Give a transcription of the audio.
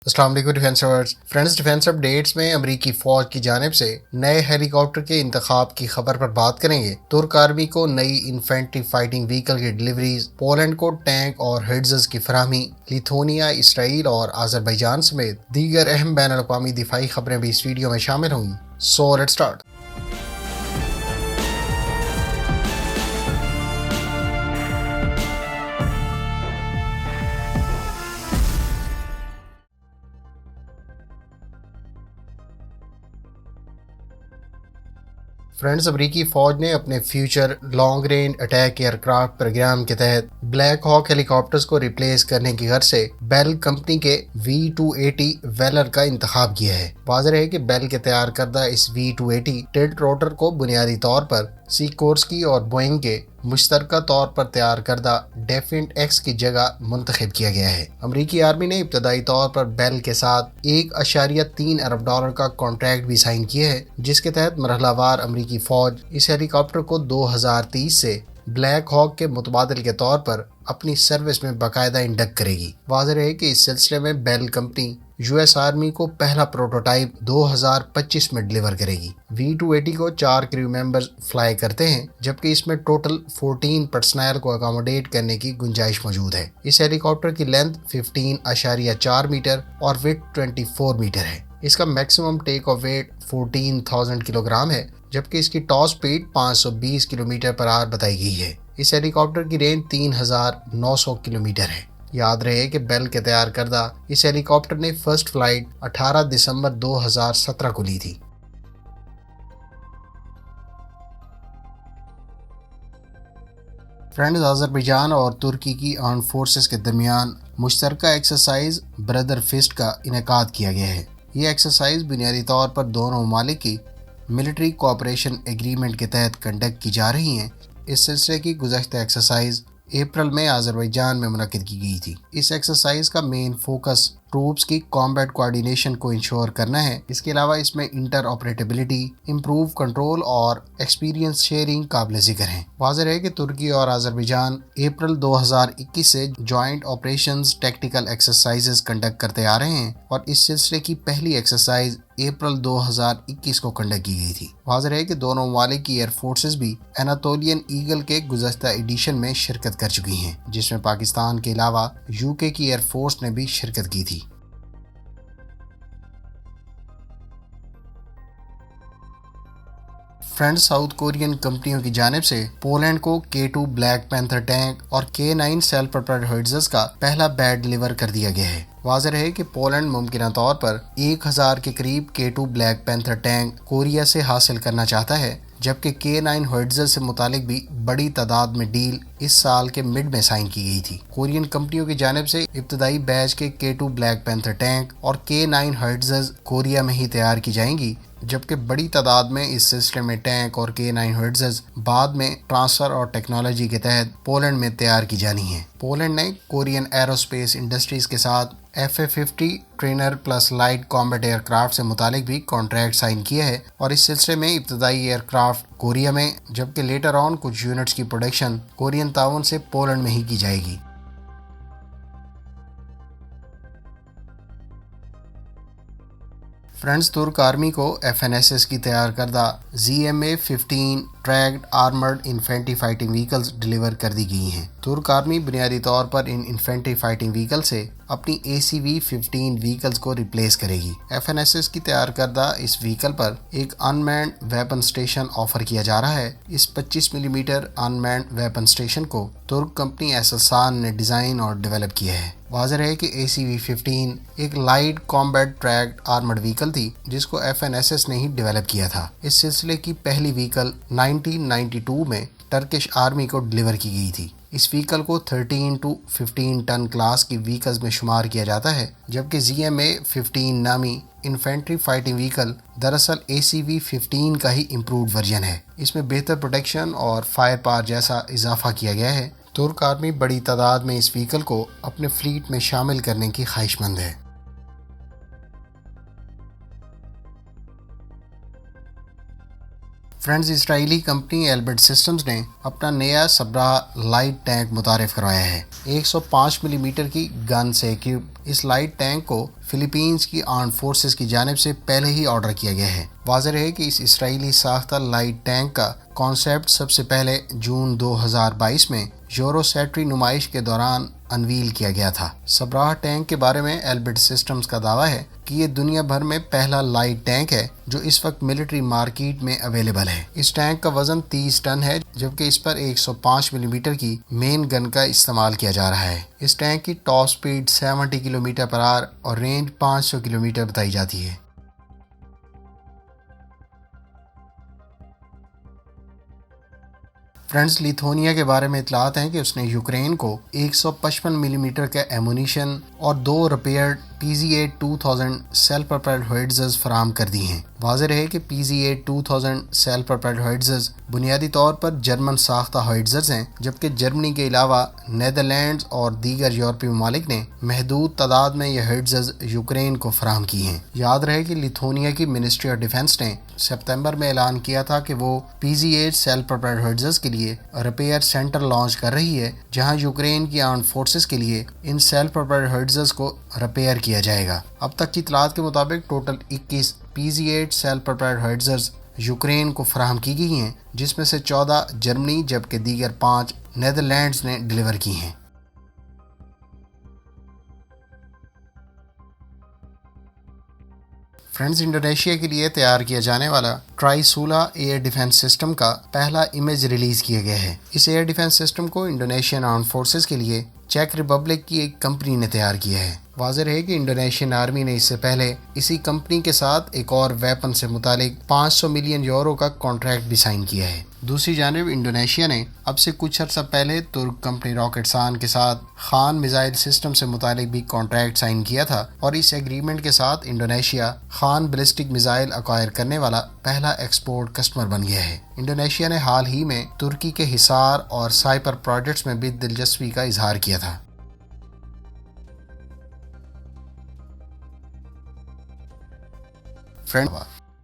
السلام علیکم defence words friends, defence updates میں امریکی فوج کی جانب سے نئے ہیلی کاپٹر کے انتخاب کی خبر پر بات کریں گے۔ ترک آرمی کو نئی انفینٹری فائٹنگ وہیکل کی ڈلیوریز، پولینڈ کو ٹینک اور ہیڈزز کی فراہمی، لیتھونیا، اسرائیل اور آذربائیجان سمیت دیگر اہم بین الاقوامی دفاعی خبریں بھی اس ویڈیو میں شامل ہوں گی۔ So let's start. فرینڈز، امریکی فوج نے اپنے future long range attack aircraft programme کے تحت بلیک ہاک ہیلی کاپٹرز کو ریپلیس کرنے کی غرض سے بیل کمپنی کے V280 ویلر کا انتخاب کیا ہے۔ واضح ہے کہ بیل کے تیار کردہ اس V280 ٹلٹ روٹر کو بنیادی طور پر سیکورسکی اور بوئنگ کے مشترکہ طور پر تیار کردہ ڈیفینٹ ایکس کی جگہ منتخب کیا گیا ہے۔ امریکی آرمی نے ابتدائی طور پر بیل کے ساتھ $1.3 ارب کا کانٹریکٹ بھی سائن کیا ہے، جس کے تحت مرحلہ وار امریکی فوج اس ہیلی کاپٹر کو 2030 سے بلیک ہاک کے متبادل کے طور پر اپنی سروس میں باقاعدہ انڈکٹ کرے گی۔ واضح ہے کہ اس سلسلے میں بیل کمپنی US آرمی کو پہلا پروٹوٹائپ 2025 میں ڈلیور کرے گی۔ V280 کو 4 کریو ممبرز فلائی کرتے ہیں، جبکہ اس میں ٹوٹل 14 پرسنل کو اکاموڈیٹ کرنے کی گنجائش موجود ہے۔ اس ہیلی کاپٹر کی لینتھ 15.4 میٹر اور ویڈتھ 24 میٹر ہے۔ اس کا maximum take off weight 14,000 kilogram ہے، جبکہ اس کی top speed 520 kilometre per hour بتائی گئی ہے۔ اس ہیلی کاپٹر کی رینج 3,900 کلومیٹر ہے۔ یاد رہے کہ بیل کے تیار کردہ اس ہیلی کاپٹر نے فرسٹ فلائٹ 18 دسمبر 2017 کو لی تھی۔ فرینڈز، آذربائیجان اور ترکی کی آرمڈ فورسز کے درمیان مشترکہ ایکسرسائز بردر فسٹ کا انعقاد کیا گیا ہے۔ یہ ایکسرسائز بنیادی طور پر دونوں ممالک کی ملٹری کوآپریشن ایگریمنٹ کے تحت کنڈکٹ کی جا رہی ہیں۔ اس سلسلے کی گزشتہ ایکسرسائز اپریل میں آذربائیجان میں منعقد کی گئی تھی۔ اس ایکسرسائز کا مین فوکس ٹروپس کی کامبیٹ کوآرڈینیشن کو انشور کرنا ہے۔ اس کے علاوہ اس میں انٹر آپریٹیبلٹی، امپروو کنٹرول اور ایکسپیرینس شیئرنگ قابل ذکر ہیں۔ واضح ہے کہ ترکی اور آذربائیجان اپریل 2021 سے joint operations tactical exercises conduct کرتے آ رہے ہیں، اور اس سلسلے کی پہلی ایکسرسائز اپریل 2021 کو کنڈکٹ کی گئی تھی۔ واضح ہے کہ دونوں ممالک کی ایئر فورسز بھی اناتولین ایگل کے گزشتہ ایڈیشن میں شرکت کر چکی ہیں، جس میں پاکستان کے علاوہ UK کی ایئر فورس نے بھی شرکت کی تھی۔ فرینڈز، ساؤتھ کورین کمپنیوں کی جانب سے پولینڈ کو K2 بلیک پینتھر ٹینک اور K9 سیلف پروپیلڈ ہیڈزز کا پہلا بیچ ڈلیور کر دیا گیا ہے۔ واضح ہے کہ پولینڈ ممکنہ طور پر 1000 کے قریب K2 black panther tank Korea سے حاصل کرنا چاہتا ہے، جبکہ K9 ہیڈزز سے متعلق بھی بڑی تعداد میں ڈیل اس سال کے مڈ میں سائن کی گئی تھی۔ کورین کمپنیوں کی جانب سے ابتدائی بیچ کے K2 بلیک پینتھر ٹینک اور K9 ہیڈزز کوریا میں ہی تیار کی جائیں گی، جبکہ بڑی تعداد میں اس سلسلے میں ٹینک اور K9 ہیڈزز بعد میں ٹرانسفر اور ٹیکنالوجی کے تحت پولینڈ میں تیار کی جانی ہیں۔ پولینڈ نے کورین ایروسپیس انڈسٹریز کے ساتھ FA-50 trainer plus light combat aircraft سے متعلق بھی کانٹریکٹ سائن کیا ہے، اور اس سلسلے میں ابتدائی ایئر کرافٹ کوریا میں، جبکہ لیٹر آن کچھ یونٹس کی پروڈکشن کورین تعاون سے پولینڈ میں ہی کی جائے گی۔ فرینڈز، ترک آرمی کو FNSS کی تیار کردہ ZMA-15 tracked armoured infantry fighting vehicles deliver کر دی گئی ہیں۔ ترک آرمی بنیادی طور پر ان انفینٹری فائٹنگ وہیکل سے اپنی ACV-15 وہیکلز کو ریپلیس کرے گی۔ FNSS کی تیار کردہ اس وہیکل پر ایک ان مینڈ ویپن سٹیشن آفر کیا جا رہا ہے۔ اس 25 ملی میٹر ان مینڈ ویپن سٹیشن کو ترک کمپنی ایسلسان نے ڈیزائن اور ڈیولپ کیا ہے۔ واضح ہے کہ ACV-15 ایک light combat tracked armoured vehicle تھی، جس کو FNSS نے ہی ڈیولپ کیا تھا۔ اس سلسلے کی پہلی وہیکل 1992 میں ٹرکش آرمی کو ڈلیور کی گئی تھی۔ اس وہیکل کو 13 to 15 ٹن کلاس کی وہیکلز میں شمار کیا جاتا ہے، جبکہ ZMA-15 نامی انفینٹری فائٹنگ وہیکل دراصل ACV-15 کا ہی امپرووڈ ورژن ہے۔ اس میں بہتر پروٹیکشن اور فائر پاور جیسا اضافہ کیا گیا ہے۔ ترک آرمی بڑی تعداد میں اس وہیکل کو اپنے فلیٹ میں شامل کرنے کی خواہش مند ہے۔ فرینڈز، اسرائیلی کمپنی ایلبٹ سسٹمز نے اپنا نیا صبرا لائٹ ٹینک متعارف کروایا ہے۔ 105 ملی میٹر کی گن سے اکوپ اس لائٹ ٹینک کو فلپینز کی آرمڈ فورسز کی جانب سے پہلے ہی آرڈر کیا گیا ہے۔ واضح ہے کہ اس اسرائیلی ساختہ لائٹ ٹینک کا کانسیپٹ سب سے پہلے جون 2022 میں یورو سیٹری نمائش کے دوران انویل کیا گیا تھا۔ صبرا ٹینک کے بارے میں ایلبٹ سسٹمز کا دعویٰ ہے کہ یہ دنیا بھر میں پہلا لائٹ ٹینک ہے جو اس وقت ملٹری مارکیٹ میں اویلیبل ہے۔ اس ٹینک کا وزن 30 ٹن ہے، جبکہ اس پر 105 ملی میٹر کی مین گن کا استعمال کیا جا رہا ہے۔ اس ٹینک کی ٹاپ سپیڈ 70 کلومیٹر پر آور اور رینج 500 کلومیٹر بتائی جاتی ہے۔ فرینڈز، لیتھونیا کے بارے میں اطلاعات ہیں کہ اس نے یوکرین کو 155 ملی میٹر کا ایمونیشن اور 2 ریپیئرڈ PZ-2000 سیلف پروپیلڈ ہوئٹزرز فراہم کر دی ہیں۔ واضح رہے کہ PZ-2000 سیلف پروپیلڈ ہوئٹزرز بنیادی طور پر جرمن ساختہ ہوئٹزرز ہیں، جبکہ جرمنی کے علاوہ نیدرلینڈز اور دیگر یورپی ممالک نے محدود تعداد میں یہ ہوئٹزرز یوکرین کو فراہم کی ہیں۔ یاد رہے کہ لیتھونیا کی منسٹری آف ڈیفنس نے ستمبر میں اعلان کیا تھا کہ وہ PZ-8 سیلف پروپیلڈ ہوئٹزرز کے لیے ریپیئر سینٹر لانچ کر رہی ہے، جہاں یوکرین کی آرمڈ فورسز کے لیے ان سیلف پروپیلڈ ہوئٹزرز کو ریپیئر کیا جائے گا۔ اب تک کی اطلاعات کے مطابق total 21 PZ-8 self propelled howitzers Ukraine کو فراہم کی گئی ہیں، جس میں سے 14 جرمنی جبکہ دیگر 5 نیدرلینڈز نے ڈیلیور کی ہیں۔ فرینڈز، انڈونیشیا کے لیے تیار کیا جانے والا ٹرائسولا ایئر ڈیفنس سسٹم کا پہلا امیج ریلیز کیا گیا ہے۔ اس ایئر ڈیفنس سسٹم کو انڈونیشین آرمڈ فورسز کے لیے چیک ریپبلک کی ایک کمپنی نے تیار کیا ہے۔ واضح ہے کہ انڈونیشین آرمی نے اس سے پہلے اسی کمپنی کے ساتھ ایک اور ویپن سے متعلق 500 ملین یورو کا کانٹریکٹ بھی سائن کیا ہے۔ دوسری جانب انڈونیشیا نے اب سے کچھ عرصہ پہلے ترک کمپنی راکٹسان کے ساتھ خان میزائل سسٹم سے متعلق بھی کانٹریکٹ سائن کیا تھا، اور اس ایگریمنٹ کے ساتھ Indonesia Khan ballistic missile acquire کرنے والا پہلا ایکسپورٹ کسٹمر بن گیا ہے۔ انڈونیشیا نے حال ہی میں ترکی کے حصار اور سائپر پروجیکٹس میں بھی دلچسپی کا اظہار کیا تھا۔ فرینڈ